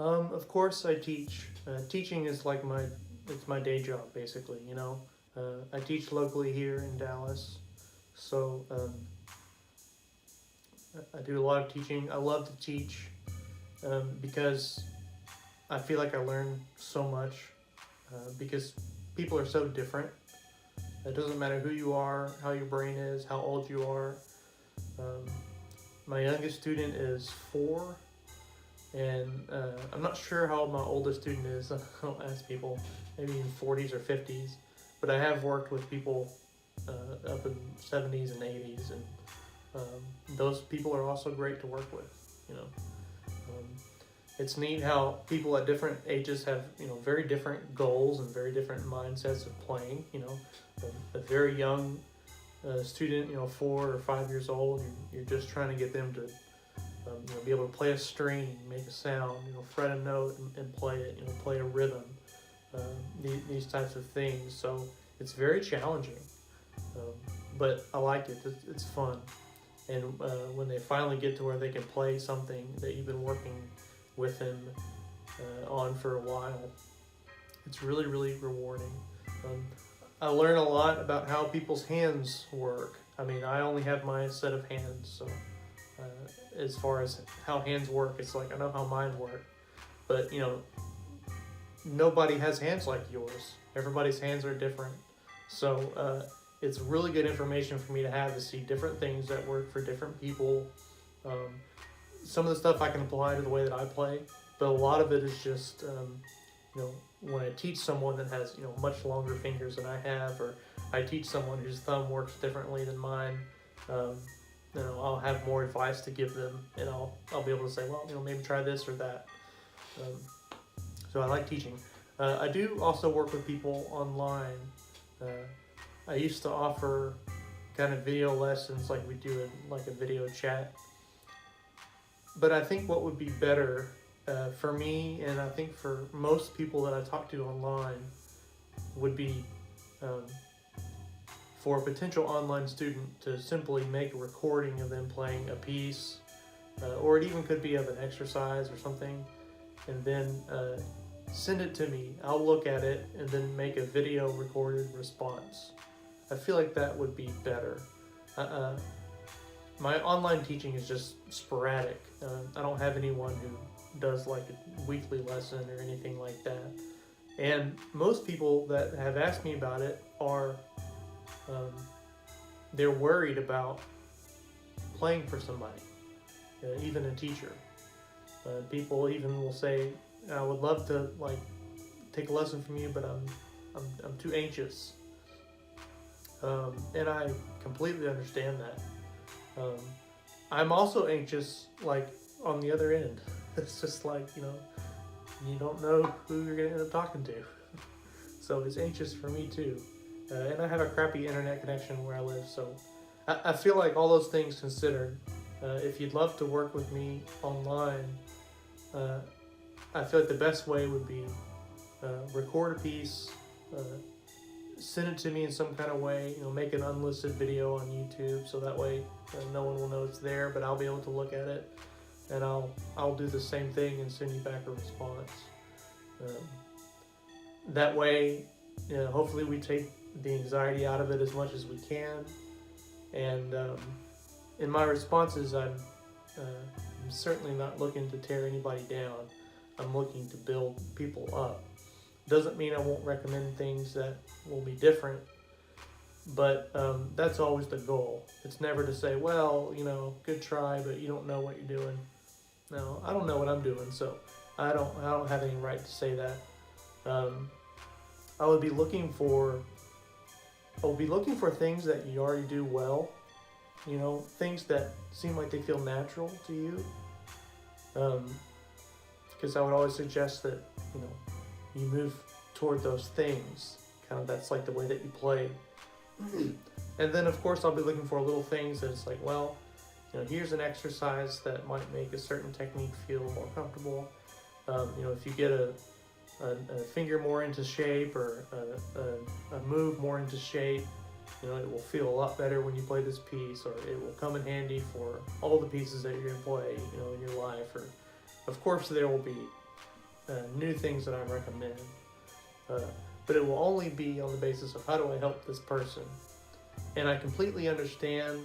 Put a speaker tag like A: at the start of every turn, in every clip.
A: Of course I teach. Teaching is like it's my day job basically, you know. I teach locally here in Dallas, so I do a lot of teaching. I love to teach because I feel like I learn so much because people are so different. It doesn't matter who you are, how your brain is, how old you are. Um, my youngest student is 4, and I'm not sure how old my oldest student is. I don't ask people, maybe in 40s or 50s. But I have worked with people up in 70s and 80s, and those people are also great to work with. You know, um, it's neat how people at different ages have very different goals and very different mindsets of playing. A very young student, 4 or 5 years old, you're just trying to get them to be able to play a string, make a sound, fret a note and play it, play a rhythm, these types of things. So it's very challenging, but I like it. It's fun. And when they finally get to where they can play something that you've been working with them on for a while, it's really, really rewarding. I learn a lot about how people's hands work. I mean, I only have my set of hands, so as far as how hands work, it's like I know how mine work, but nobody has hands like yours. Everybody's hands are different, so it's really good information for me to see different things that work for different people. Some of the stuff I can apply to the way that I play, but a lot of it is just when I teach someone that has much longer fingers than I have, or I teach someone whose thumb works differently than mine. I'll have more advice to give them, and I'll be able to say, well, maybe try this or that. So I like teaching. I do also work with people online. I used to offer kind of video lessons like we do in like a video chat. But I think what would be better for me, and I think for most people that I talk to online, would be for a potential online student to simply make a recording of them playing a piece, or it even could be of an exercise or something, and then send it to me. I'll look at it and then make a video recorded response. I feel like that would be better. My online teaching is just sporadic. I don't have anyone who does like a weekly lesson or anything like that. And most people that have asked me about it are they're worried about playing for somebody, even a teacher. People even will say, "I would love to like take a lesson from you, but I'm too anxious." And I completely understand that. I'm also anxious, like on the other end. It's just like you don't know who you're gonna end up talking to, so it's anxious for me too. And I have a crappy internet connection where I live, so I feel like all those things considered, if you'd love to work with me online, I feel like the best way would be record a piece, send it to me in some kind of way, make an unlisted video on YouTube, so that way no one will know it's there, but I'll be able to look at it, and I'll do the same thing and send you back a response. That way, hopefully we take the anxiety out of it as much as we can. And in my responses, I'm certainly not looking to tear anybody down. I'm looking to build people up. Doesn't mean I won't recommend things that will be different, but that's always the goal. It's never to say, well, good try, but you don't know what you're doing. No, I don't know what I'm doing, so I don't have any right to say that. I would be looking for things that you already do well, things that seem like they feel natural to you. Because I would always suggest that, you move toward those things. Kind of that's like the way that you play. And then, of course, I'll be looking for little things that it's like, well, here's an exercise that might make a certain technique feel more comfortable. If you get a finger more into shape, or a move more into shape, it will feel a lot better when you play this piece, or it will come in handy for all the pieces that you're going to play, in your life. Or, of course, there will be new things that I recommend. But it will only be on the basis of how do I help this person. And I completely understand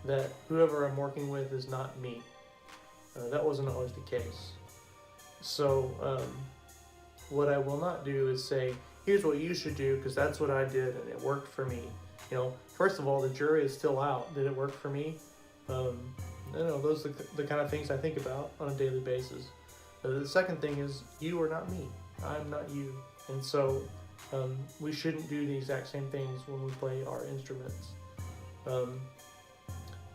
A: that whoever I'm working with is not me. That wasn't always the case. So what I will not do is say, here's what you should do because that's what I did and it worked for me. First of all, the jury is still out. Did it work for me? Those are the kind of things I think about on a daily basis. The second thing is, you are not me. I'm not you. And so we shouldn't do the exact same things when we play our instruments.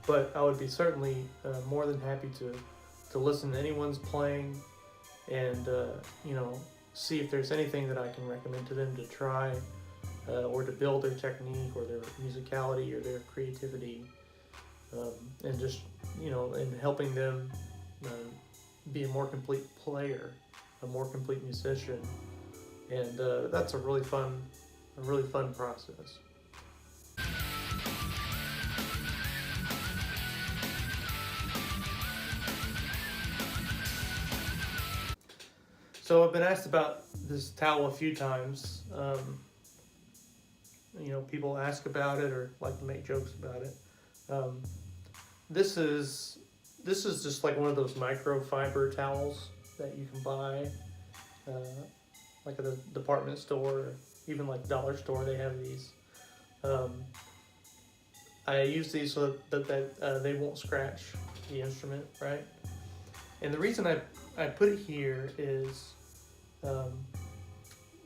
A: But I would be certainly more than happy to listen to anyone's playing and, see if there's anything that I can recommend to them to try or to build their technique or their musicality or their creativity. And just, and helping them be a more complete player, a more complete musician. And that's a really fun process. So I've been asked about this towel a few times. People ask about it or like to make jokes about it. This is just like one of those microfiber towels that you can buy, like at the department store, or even like dollar store. They have these. I use these so that they won't scratch the instrument, right? And the reason I put it here is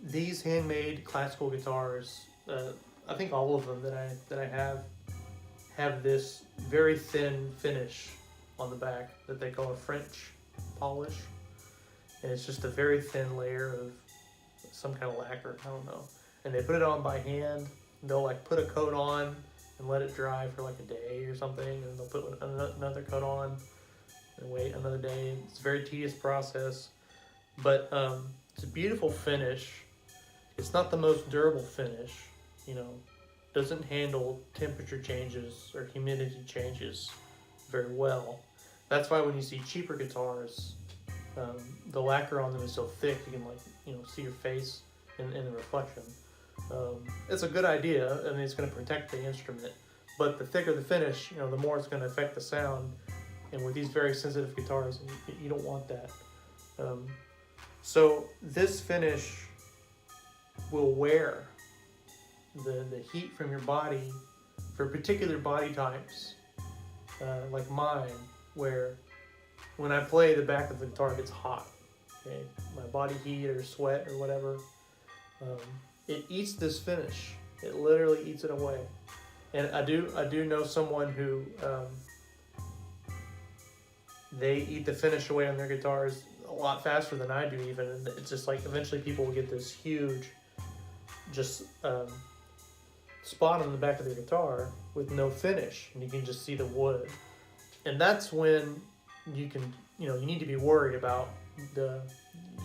A: these handmade classical guitars. I think all of them that I have this very thin finish on the back that they call a French polish, and it's just a very thin layer of some kind of lacquer, I don't know, and they put it on by hand. They'll like put a coat on and let it dry for like a day or something, and they'll put another coat on and wait another day. It's a very tedious process, but it's a beautiful finish. It's not the most durable finish, doesn't handle temperature changes or humidity changes very well. That's why when you see cheaper guitars, the lacquer on them is so thick you can see your face in the reflection. It's a good idea, and it's going to protect the instrument. But the thicker the finish, the more it's going to affect the sound. And with these very sensitive guitars, you don't want that. So this finish will wear the heat from your body for particular body types, like mine, where when I play, the back of the guitar gets hot. Okay, my body heat or sweat or whatever, it eats this finish. It literally eats it away. And I do know someone who they eat the finish away on their guitars a lot faster than I do even. And it's just like eventually people will get this huge just spot on the back of the guitar with no finish, and you can just see the wood. And that's when you need to be worried about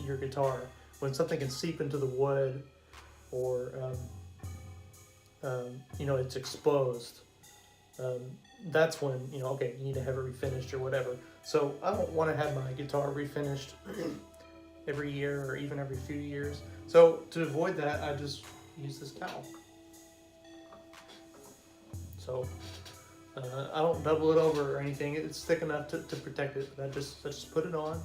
A: your guitar, when something can seep into the wood, or it's exposed. That's when you need to have it refinished or whatever. So I don't want to have my guitar refinished every year or even every few years. So to avoid that, I just use this towel. So I don't double it over or anything. It's thick enough to protect it. I just put it on.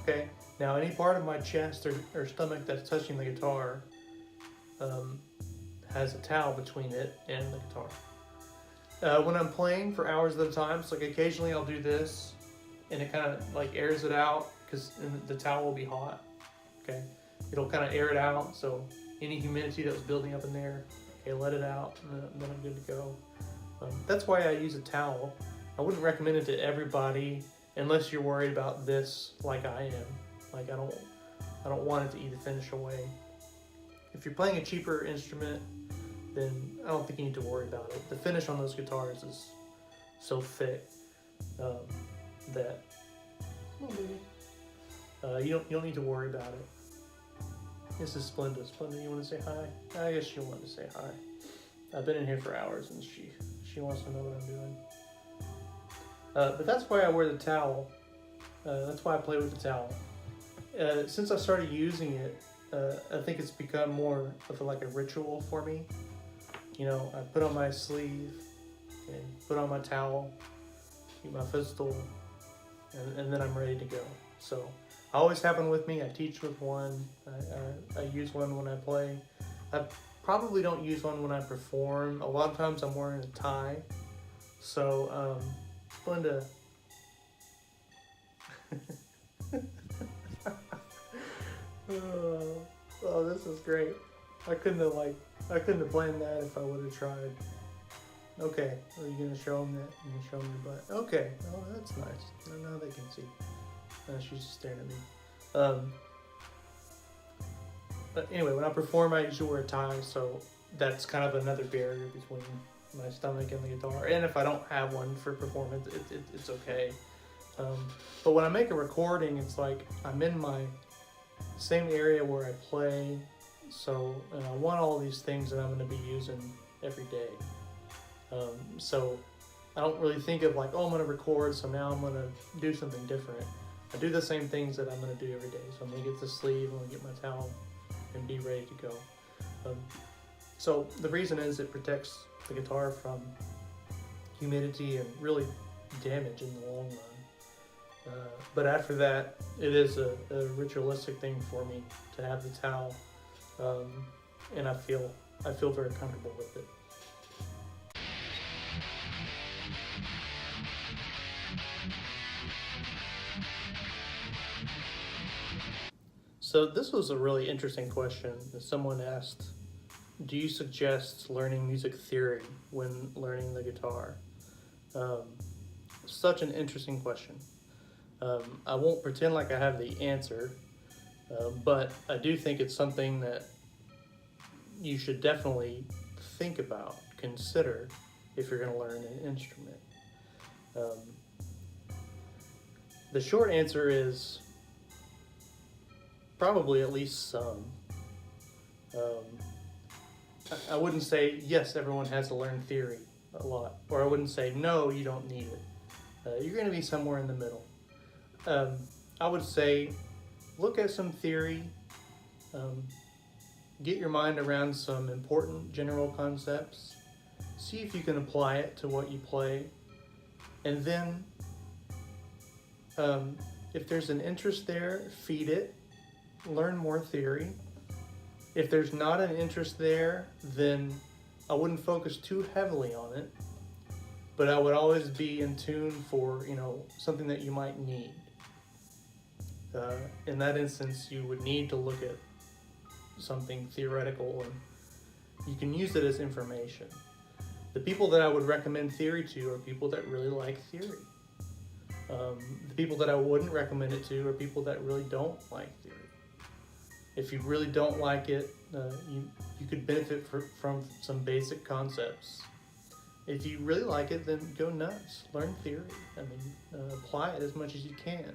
A: Okay. Now any part of my chest or stomach that's touching the guitar has a towel between it and the guitar. When I'm playing for hours at a time, so like occasionally I'll do this, and it kind of like airs it out because the towel will be hot. Okay. It'll kind of air it out, so any humidity that was building up in there, okay, let it out, and then I'm good to go. That's why I use a towel. I wouldn't recommend it to everybody unless you're worried about this like I am. Like I don't want it to eat the finish away. If you're playing a cheaper instrument, then I don't think you need to worry about it. The finish on those guitars is so thick that you don't need to worry about it. This is Splenda. Splenda, you want to say hi? I guess she wanted to say hi. I've been in here for hours, and she wants to know what I'm doing. But that's why I wear the towel. That's why I play with the towel. since I started using it, I think it's become more of like a ritual for me. You know, I put on my sleeve and put on my towel, keep my footstool, and then I'm ready to go. So I always have one with me. I teach with one. I use one when I play. I probably don't use one when I perform. A lot of times I'm wearing a tie. So, Splenda. Oh, this is great. I couldn't have planned that if I would have tried. Okay, are you gonna show them that? You gonna show them your butt? Okay. Oh, that's nice. Now they can see. She's just staring at me. But anyway, when I perform, I usually wear a tie, so that's kind of another barrier between my stomach and the guitar. And if I don't have one for performance, it's okay. But when I make a recording, it's like I'm in my same area where I play, so I want all these things that I'm going to be using every day. So I don't really think of like, oh, I'm going to record, so now I'm going to do something different. I do the same things that I'm going to do every day. So I'm going to get the sleeve, I'm going to get my towel, and be ready to go. So the reason is it protects the guitar from humidity and really damage in the long run. But after that, it is a ritualistic thing for me to have the towel, and I feel very comfortable with it. So this was a really interesting question. Someone asked, do you suggest learning music theory when learning the guitar? Such an interesting question. I won't pretend like I have the answer, but I do think it's something that you should definitely think about, consider, if you're going to learn an instrument. The short answer is probably at least some. I wouldn't say, yes, everyone has to learn theory a lot, or I wouldn't say, no, you don't need it. You're going to be somewhere in the middle. I would say, look at some theory, get your mind around some important general concepts, see if you can apply it to what you play, and then if there's an interest there, feed it, learn more theory. If there's not an interest there, then I wouldn't focus too heavily on it, but I would always be in tune for, something that you might need. In that instance, you would need to look at something theoretical, and you can use it as information. The people that I would recommend theory to are people that really like theory. The people that I wouldn't recommend it to are people that really don't like theory. If you really don't like it, you could benefit from some basic concepts. If you really like it, then go nuts. Learn theory. Apply it as much as you can.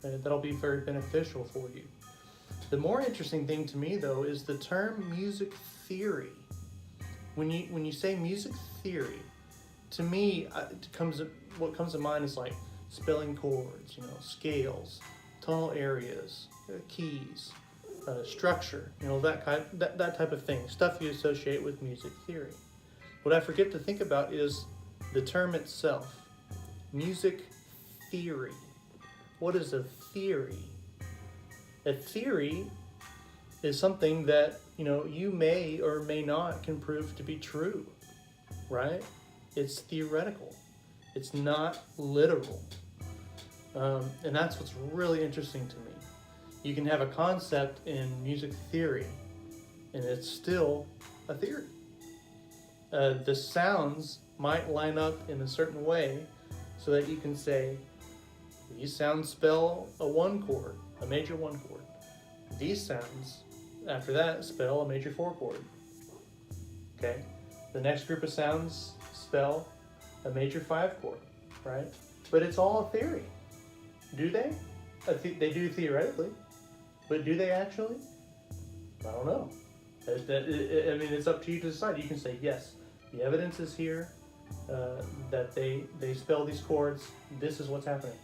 A: That'll be very beneficial for you. The more interesting thing to me, though, is the term music theory. When you say music theory, to me, what comes to mind is like spelling chords, scales, tonal areas, keys, structure, that type of thing, stuff you associate with music theory. What I forget to think about is the term itself, music theory. What is a theory? A theory is something that, you may or may not can prove to be true, right? It's theoretical. It's not literal. And that's what's really interesting to me. You can have a concept in music theory, and it's still a theory. The sounds might line up in a certain way so that you can say, these sounds spell a 1 chord, a major 1 chord. These sounds, after that, spell a major 4 chord. Okay? The next group of sounds spell a major 5 chord, right? But it's all a theory. Do they? They do theoretically. But do they actually? I don't know. It's up to you to decide. You can say, yes, the evidence is here that they spell these chords. This is what's happening.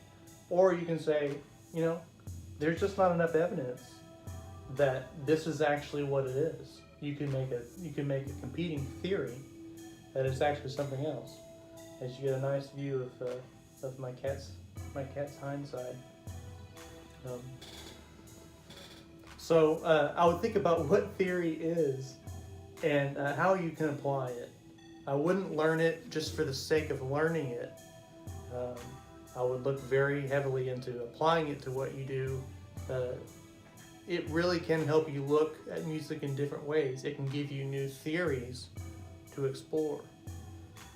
A: Or you can say, there's just not enough evidence that this is actually what it is. You can make a competing theory that it's actually something else. As you get a nice view of my cat's hindside. So I would think about what theory is and how you can apply it. I wouldn't learn it just for the sake of learning it. I would look very heavily into applying it to what you do. It really can help you look at music in different ways. It can give you new theories to explore.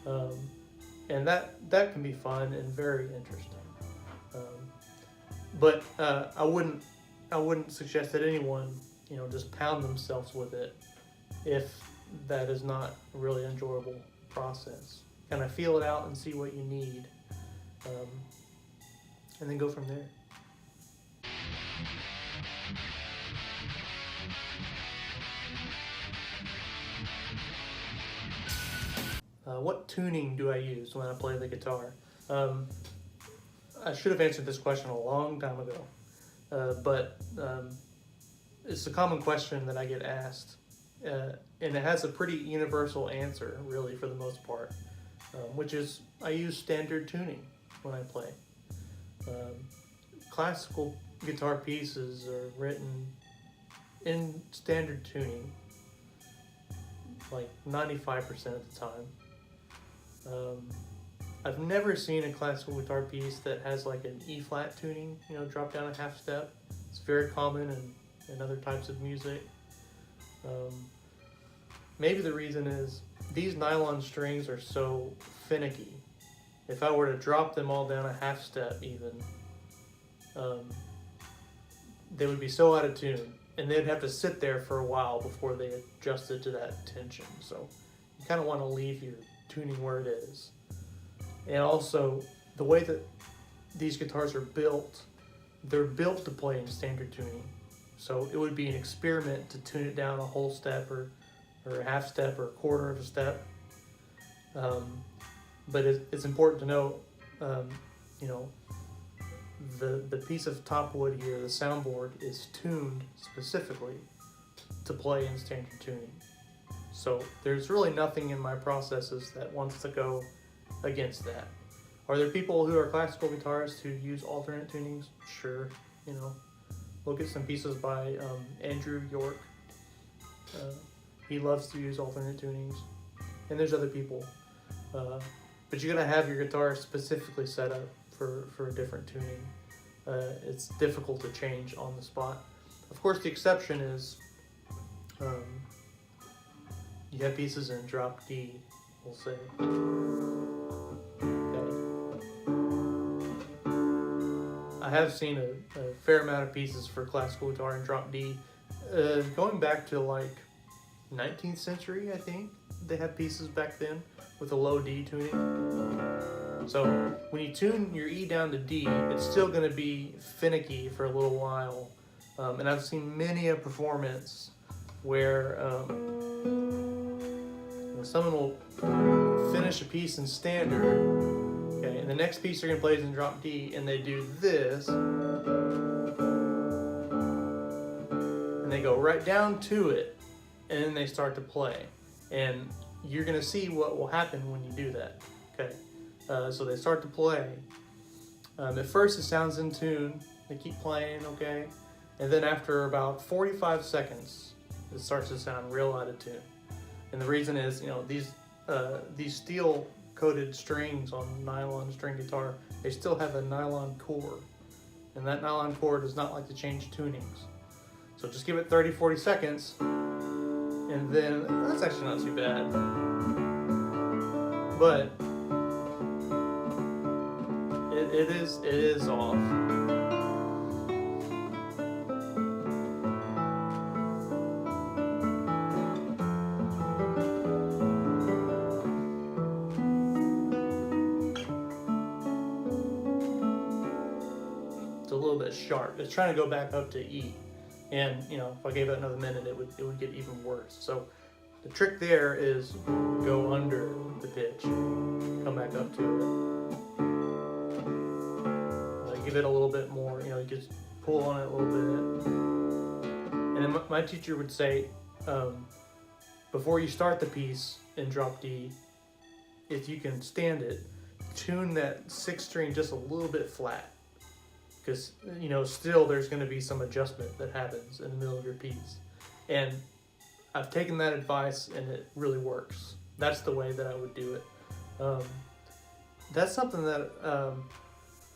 A: And that can be fun and very interesting. But I wouldn't suggest that anyone, just pound themselves with it if that is not a really enjoyable process. Kind of feel it out and see what you need, and then go from there. What tuning do I use when I play the guitar? I should have answered this question a long time ago, but it's a common question that I get asked, and it has a pretty universal answer, really, for the most part, which is I use standard tuning when I play. Classical guitar pieces are written in standard tuning, like 95% of the time. I've never seen a classical guitar piece that has like an E-flat tuning, drop down a half step. It's very common in other types of music. Maybe the reason is these nylon strings are so finicky. If I were to drop them all down a half step even, they would be so out of tune, and they'd have to sit there for a while before they adjusted to that tension. So you kind of want to leave your tuning where it is. And also, the way that these guitars are built, they're built to play in standard tuning. So it would be an experiment to tune it down a whole step or a half step or a quarter of a step. But it's important to note, the piece of top wood here, the soundboard, is tuned specifically to play in standard tuning. So there's really nothing in my processes that wants to go against that. Are there people who are classical guitarists who use alternate tunings? Sure, look at some pieces by Andrew York. He loves to use alternate tunings, and there's other people. But you gotta have your guitar specifically set up for a different tuning. It's difficult to change on the spot. Of course, the exception is you have pieces in drop D, we'll say. I have seen a fair amount of pieces for classical guitar in drop D. Going back to like 19th century, I think, they had pieces back then with a low D tuning. So when you tune your E down to D, it's still going to be finicky for a little while. And I've seen many a performance where someone will finish a piece in standard, okay, and the next piece they're going to play is in drop D, and they do this, and they go right down to it, and then they start to play. And you're going to see what will happen when you do that, okay? So they start to play. At first it sounds in tune, they keep playing, okay? And then after about 45 seconds, it starts to sound real out of tune. And the reason is, these steel-coated strings on nylon string guitar, they still have a nylon core. And that nylon core does not like to change tunings. So just give it 30, 40 seconds, and then, that's actually not too bad. But it is off. It's a little bit sharp. It's trying to go back up to E. And, if I gave it another minute, it would get even worse. So the trick there is go under the pitch, come back up to it. Give it a little bit more, you just pull on it a little bit. And then my teacher would say, before you start the piece in drop D, if you can stand it, tune that sixth string just a little bit flat. Because, still there's going to be some adjustment that happens in the middle of your piece. And I've taken that advice and it really works. That's the way that I would do it. That's something that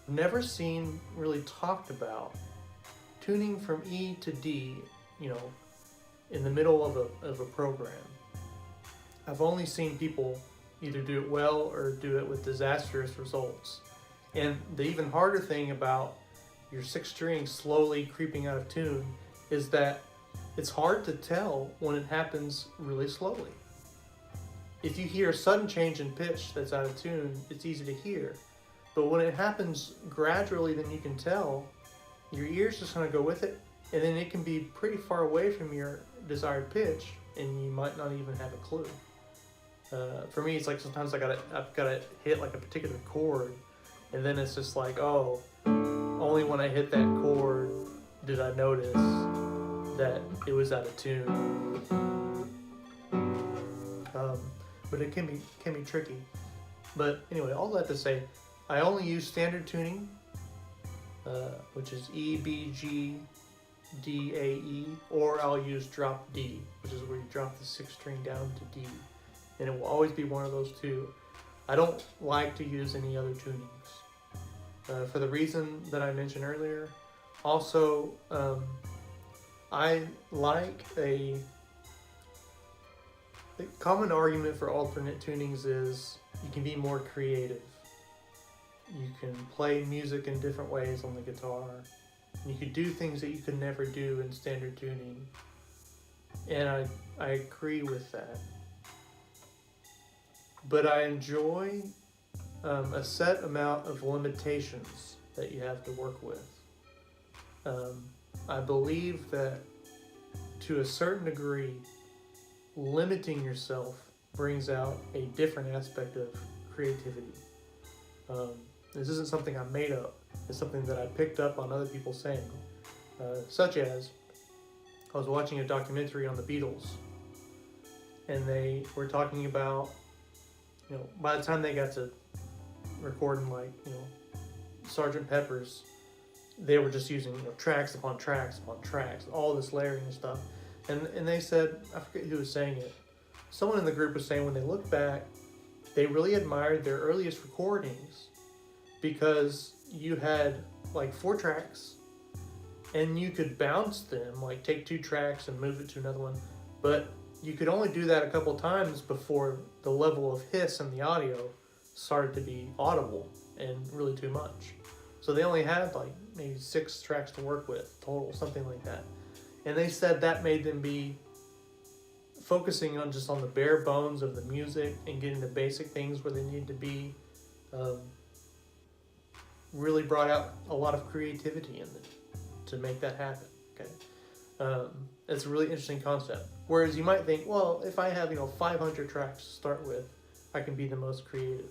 A: never seen really talked about. Tuning from E to D, in the middle of a program. I've only seen people either do it well or do it with disastrous results. And the even harder thing about your sixth string slowly creeping out of tune is that it's hard to tell when it happens really slowly. If you hear a sudden change in pitch that's out of tune, it's easy to hear. But when it happens gradually, then you can tell, your ear's just going to go with it, and then it can be pretty far away from your desired pitch, and you might not even have a clue. For me, it's like sometimes I've got to hit like a particular chord, and then it's just like, oh, only when I hit that chord did I notice that it was out of tune. But it can be tricky. But anyway, all that to say, I only use standard tuning, which is E, B, G, D, A, E, or I'll use drop D, which is where you drop the sixth string down to D. And it will always be one of those two. I don't like to use any other tunings. For the reason that I mentioned earlier. Also, I like the common argument for alternate tunings is you can be more creative. You can play music in different ways on the guitar. You could do things that you could never do in standard tuning. And I agree with that. But I enjoy a set amount of limitations that you have to work with. I believe that to a certain degree, limiting yourself brings out a different aspect of creativity. This isn't something I made up. It's something that I picked up on other people saying. Such as, I was watching a documentary on the Beatles, and they were talking about, by the time they got to recording Sgt. Pepper's, they were just using tracks upon tracks upon tracks, all this layering and stuff. And they said, I forget who was saying it, someone in the group was saying when they look back, they really admired their earliest recordings because you had 4 tracks and you could bounce them, take 2 tracks and move it to another one. But you could only do that a couple times before the level of hiss in the audio started to be audible and really too much. So they only had maybe 6 tracks to work with total, something like that. And they said that made them be focusing on the bare bones of the music and getting the basic things where they need to be. Really brought out a lot of creativity in them to make that happen. Okay, it's a really interesting concept. Whereas you might think, well, if I have 500 tracks to start with, I can be the most creative.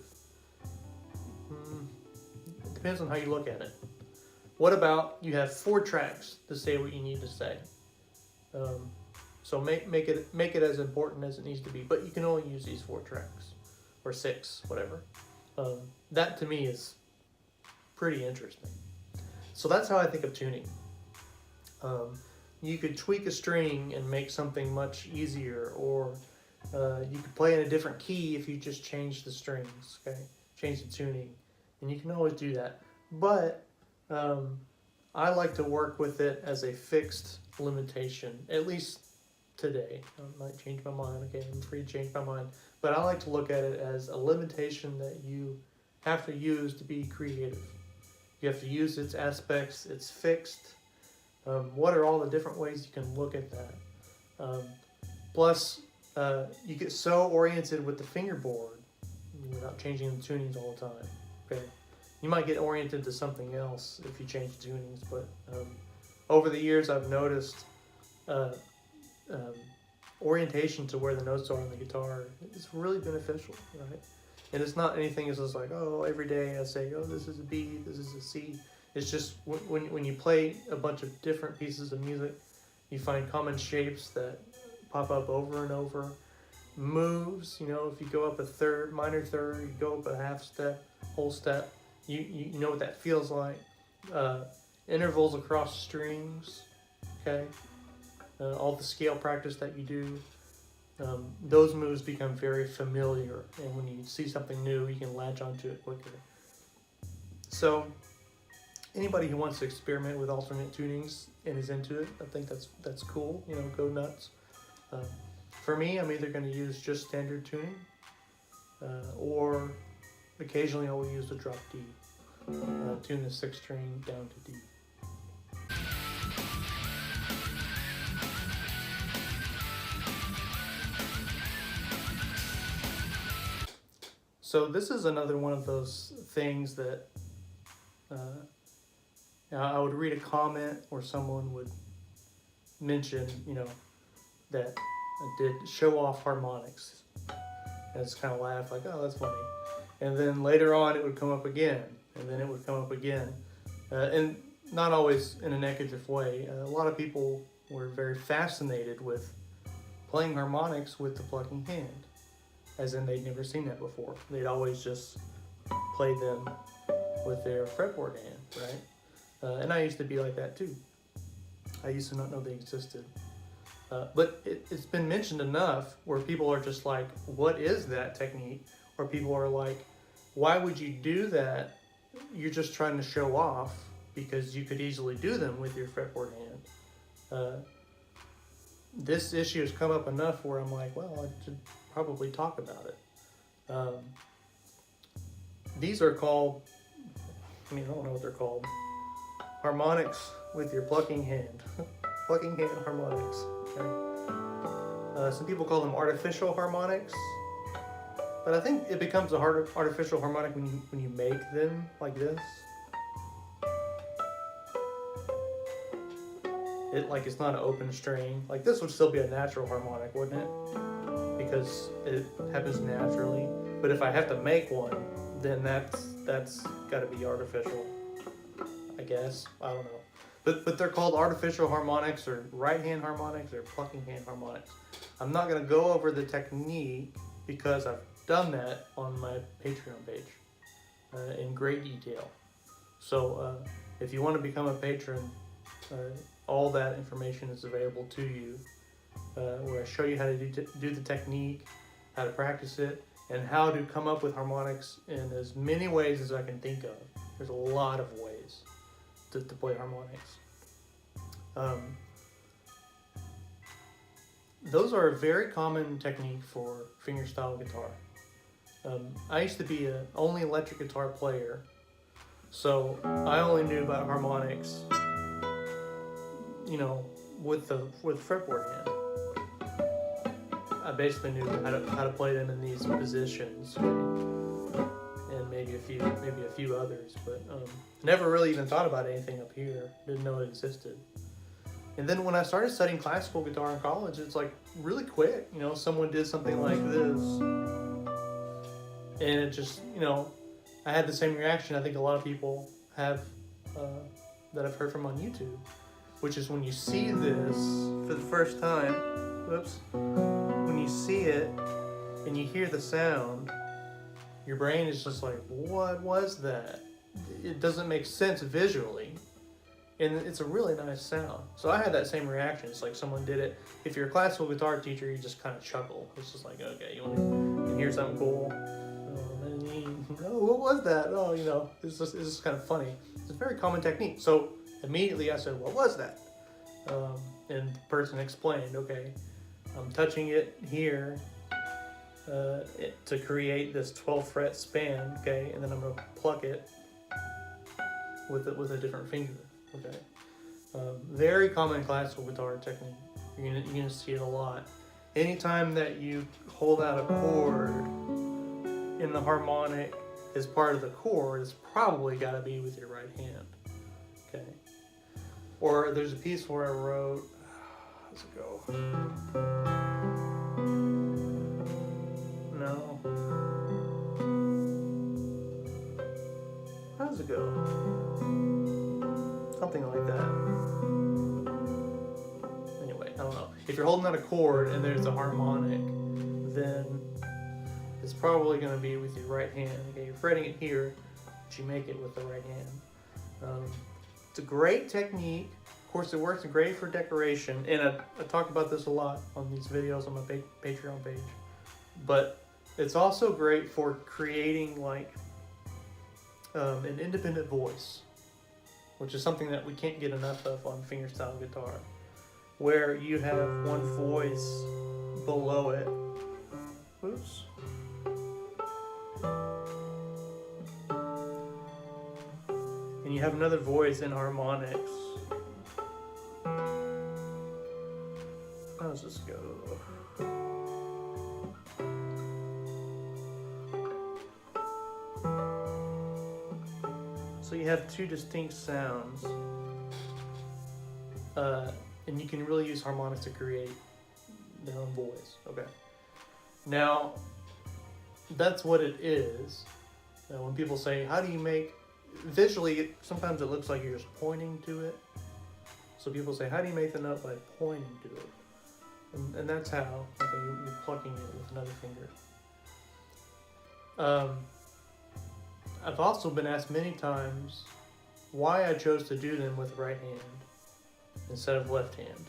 A: It depends on how you look at it. What about you have 4 tracks to say what you need to say? So make it as important as it needs to be, but you can only use these 4 tracks or 6, whatever. That to me is pretty interesting. So that's how I think of tuning. You could tweak a string and make something much easier, or you could play in a different key if you just change the strings, okay? Change the tuning, and you can always do that. But I like to work with it as a fixed limitation, at least today. I might change my mind, okay? I'm free to change my mind. But I like to look at it as a limitation that you have to use to be creative. You have to use its aspects, it's fixed. What are all the different ways you can look at that? Plus, you get so oriented with the fingerboard without changing the tunings all the time. Okay, you might get oriented to something else if you change the tunings, but over the years I've noticed orientation to where the notes are on the guitar is really beneficial, right? And it's not anything that's just every day I say, oh, this is a B, this is a C. It's just when you play a bunch of different pieces of music, you find common shapes that pop up over and over. Moves, you know, if you go up a third, minor third, you go up a half step, whole step, you know what that feels like. Intervals across strings, okay? All the scale practice that you do, those moves become very familiar, and when you see something new, you can latch onto it quicker. So, anybody who wants to experiment with alternate tunings and is into it, I think that's cool. You know, go nuts. For me, I'm either going to use just standard tuning, or occasionally I will use the drop D, tune the 6th string down to D. So this is another one of those things that I would read a comment or someone would mention, you know, that I did show off harmonics. And it's kind of laugh like, oh, that's funny. And then later on it would come up again, and then it would come up again. And not always in a negative way. A lot of people were very fascinated with playing harmonics with the plucking hand, as in they'd never seen that before. They'd always just play them with their fretboard hand, right? And I used to be like that too. I used to not know they existed. But it's been mentioned enough where people are just like, what is that technique? Or people are like, why would you do that? You're just trying to show off, because you could easily do them with your fretboard hand. This issue has come up enough where I'm like, well, I should probably talk about it. These are called, I don't know what they're called. Harmonics with your plucking hand. Plucking hand harmonics. Okay? Some people call them artificial harmonics, but I think it becomes a artificial harmonic when you make them like this. It's not an open string. Like this would still be a natural harmonic, wouldn't it? Because it happens naturally. But if I have to make one, then that's got to be artificial, I guess. I don't know. But they're called artificial harmonics, or right hand harmonics, or plucking hand harmonics. I'm not going to go over the technique because I've done that on my Patreon page in great detail. So if you want to become a patron, all that information is available to you, where I show you how to do the technique, how to practice it, and how to come up with harmonics in as many ways as I can think of. There's a lot of ways to play harmonics. Those are a very common technique for fingerstyle guitar. I used to be an only electric guitar player, so I only knew about harmonics, with fretboard hand. I basically knew how to play them in these positions, and maybe a few others, but never really even thought about anything up here. Didn't know it existed. And then when I started studying classical guitar in college, it's like really quick. Someone did something like this, and it just, I had the same reaction I think a lot of people have that I've heard from on YouTube, which is when you see this for the first time, when you see it and you hear the sound, your brain is just like, what was that? It doesn't make sense visually, and it's a really nice sound. So I had that same reaction. It's like someone did it. If you're a classical guitar teacher, you just kind of chuckle. It's just like, okay, you hear something cool. What was that? It's just kind of funny. It's a very common technique. So immediately I said, what was that? And the person explained, okay, I'm touching it here to create this 12 fret span, okay, and then I'm going to pluck it with a different finger, okay. Very common classical guitar technique. You're gonna see it a lot. Anytime that you hold out a chord in the harmonic as part of the chord, it's probably got to be with your right hand, okay. Or there's a piece where I wrote, how's it go? No. How's it go? something like that. Anyway, I don't know. If you're holding on a chord and there's a harmonic, then it's probably going to be with your right hand. Okay, you're fretting it here, but you make it with the right hand. It's a great technique. Of course, it works great for decoration, and I talk about this a lot on these videos on my Patreon page. But it's also great for creating like an independent voice, which is something that we can't get enough of on fingerstyle guitar, where you have one voice below it. Oops. And you have another voice in harmonics. How does this go? So you have two distinct sounds, and you can really use harmonics to create their own voice. Okay. Now, that's what it is. Now, when people say, how do you make, visually, sometimes it looks like you're just pointing to it. So people say, how do you make the note by pointing to it? And that's how, okay, you're plucking it with another finger. I've also been asked many times why I chose to do them with right hand instead of left hand.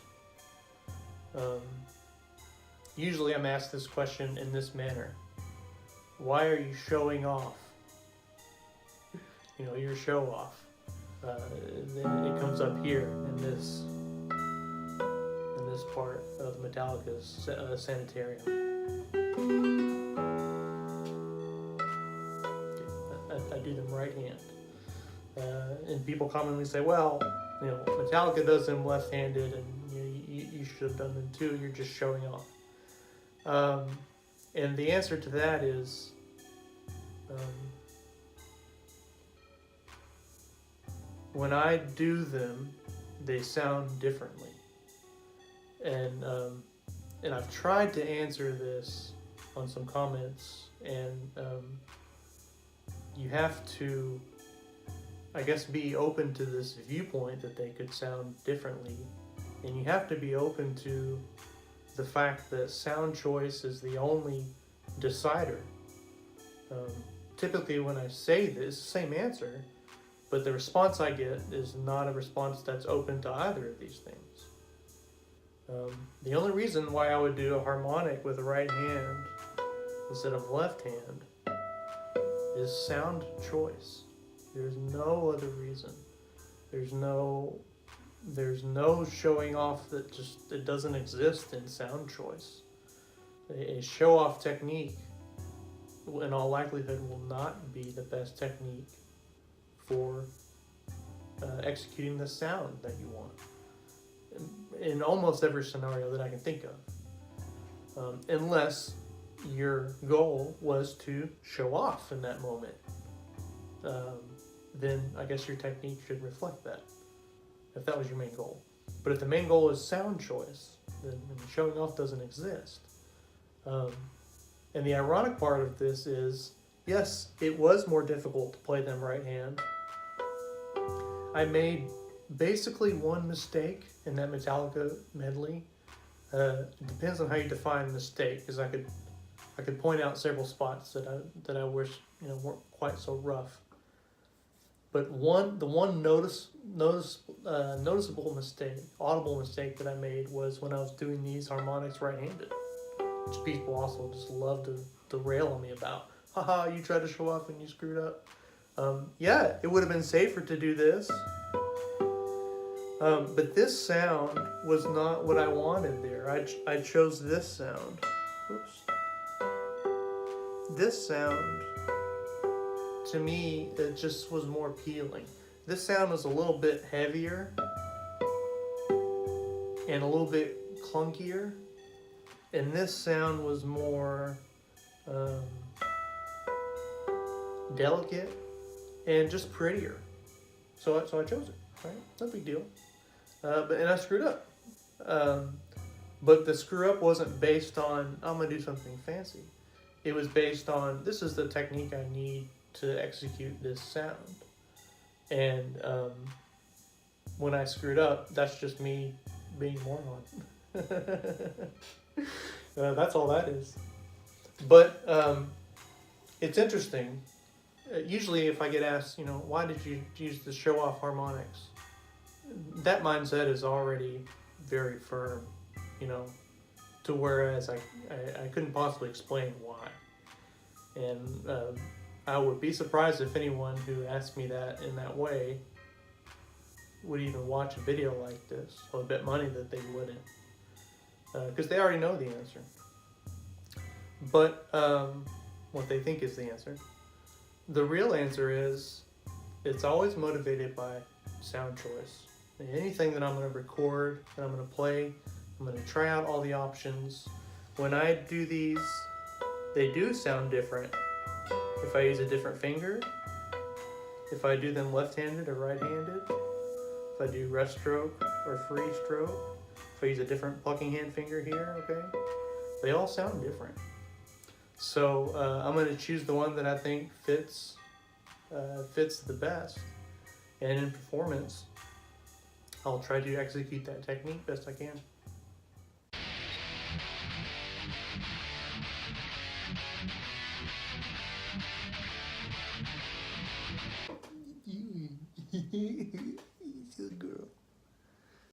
A: Usually I'm asked this question in this manner. Why are you showing off? You know, your show off. Then it comes up here in this part of Metallica's Sanitarium. I do them right hand. And people commonly say, well, you know, Metallica does them left-handed, and you should have done them too. You're just showing off. And the answer to that is, when I do them, they sound differently. And I've tried to answer this on some comments, and you have to, I guess, be open to this viewpoint that they could sound differently, and you have to be open to the fact that sound choice is the only decider. Typically when I say this, the same answer, but the response I get is not a response that's open to either of these things. The only reason why I would do a harmonic with the right hand instead of left hand is sound choice. There's no other reason. There's no showing off that it doesn't exist in sound choice. A show-off technique, in all likelihood, will not be the best technique for executing the sound that you want in almost every scenario that I can think of, unless your goal was to show off in that moment. Then I guess your technique should reflect that, if that was your main goal. But if the main goal is sound choice, then showing off doesn't exist. And the ironic part of this is, yes, it was more difficult to play them right hand. I made basically one mistake in that Metallica medley. It depends on how you define mistake, because I could point out several spots that I wish weren't quite so rough. But the one noticeable mistake, audible mistake that I made was when I was doing these harmonics right-handed, which people also just love to rail on me about. Haha, you tried to show off and you screwed up. Yeah, it would have been safer to do this. But this sound was not what I wanted there. I chose this sound. Oops. This sound, to me, it just was more appealing. This sound was a little bit heavier and a little bit clunkier, and this sound was more delicate and just prettier. So I chose it. Right? No big deal. And I screwed up. But the screw up wasn't based on, I'm going to do something fancy. It was based on, this is the technique I need to execute this sound. And when I screwed up, that's just me being a moron. That's all that is. But it's interesting. Usually, if I get asked, why did you use the show off harmonics? That mindset is already very firm, to whereas I couldn't possibly explain why. And I would be surprised if anyone who asked me that in that way would even watch a video like this. I'll bet money that they wouldn't, because they already know the answer. But what they think is the answer. The real answer is it's always motivated by sound choice. Anything that I'm going to record, that I'm going to play, I'm going to try out all the options. When I do these, they do sound different. If I use a different finger, if I do them left-handed or right-handed, if I do rest stroke or free stroke, if I use a different plucking hand finger here, okay? They all sound different. So I'm going to choose the one that I think fits the best. And in performance, I'll try to execute that technique best I can.